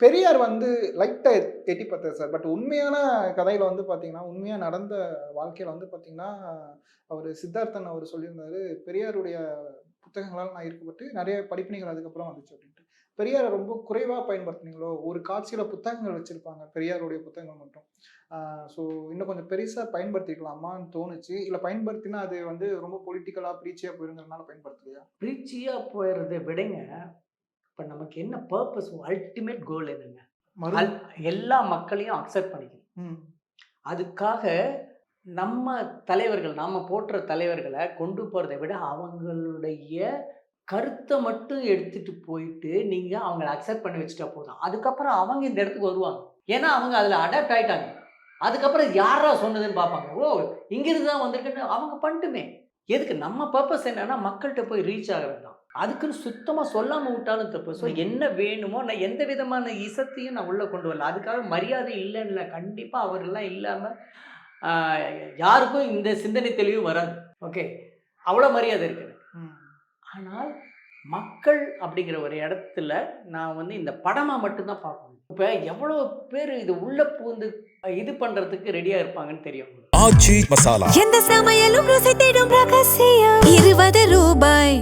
பெரியார் வந்து லைட்டா எட்டி பார்த்தாரு சார். பட் உண்மையான கதையில வந்து பார்த்தீங்கன்னா, உண்மையா நடந்த வாழ்க்கையில வந்து பார்த்தீங்கன்னா, அவரு சித்தார்த்தன் அவரு சொல்லியிருந்தாரு, பெரியாருடைய புத்தகங்களால நான் ஈர்க்கப்பட்டு நெறைய படிப்பினைகள் அதுக்கப்புறம் வந்துச்சு அப்டின்ட்டு. பெரியார ரொம்ப குறைவா பயன்படுத்துனீங்களோ? ஒரு காட்சியில புத்தகங்கள் வச்சிருப்பாங்க. பெரியாருடைய புத்தகங்கள் மட்டும். ஆ ஸோ இன்னும் கொஞ்சம் பெருசா பயன்படுத்தியிருக்கலாமான்னு தோணுச்சு. இல்ல பயன்படுத்தினா அது வந்து ரொம்ப பொலிட்டிக்கலா, ப்ரீச்சியா போயிருங்கிறதுனால பயன்படுத்தலையா? ப்ரீச்சியா போயறத விடங்க, இப்ப நமக்கு என்ன பர்ப்பஸ் அல்டிமேட் கோல் என்னங்க? மறு அல் எல்லா மக்களையும் அக்செப்ட் பண்ணிக்கணும். ம். அதுக்காக நம்ம தலைவர்கள், நாம போற்ற தலைவர்கள கொண்டு போறத விட, அவங்களுடைய கருத்த மட்டும் எடுத்துட்டு போயிட்டு, நீங்க அவங்கள அக்செப்ட் பண்ணி வச்சுட்டா போதும். அதுக்கப்புறம் அவங்க இந்த இடத்துக்கு வருவாங்க. ஏன்னா, அவங்க அதுல அடாப்ட் ஆயிட்டாங்க. அதுக்கப்புறம் யார்ரா சொன்னதுன்னு பார்ப்பாங்க. ஓ! இங்கிருந்து தான் வந்திருக்குன்னு அவங்க பண்ணட்டுமே. எதுக்கு? நம்ம பர்ப்பஸ் என்னன்னா, மக்கள்ட்ட போய் ரீச் ஆகுறது தான். அதுக்குன்னு சுத்தமா சொல்லாம விட்டாலும் தப்பு. ஸோ ம். என்ன வேணுமோ, நான் எந்த விதமான இசத்தையும் நான் உள்ள கொண்டு வரல. அதுக்காக மரியாதை இல்லன்னு இல்ல. கண்டிப்பா அவரெல்லாம் இல்லாம, ஆ யாருக்கும் இந்த சிந்தனை தெளிவு வராது. ஓகே. அவ்வளோ மரியாதை இருக்கு எனக்கு. ம். ஆனால், மக்கள் அப்படிங்கிற ஒரு இடத்துல, நான் வந்து இந்த படமா மட்டும் தான் பார்க்கணும். இப்ப எவ்வளோ பேரு இது உள்ள பூந்து இது பண்றதுக்கு ரெடியா இருப்பாங்கன்னு தெரியும் உங்களுக்கு. ஆச்சி மசாலா. எந்த சமையலும் ருசி தேடும் ரகசியம் 20 ரூபாய்.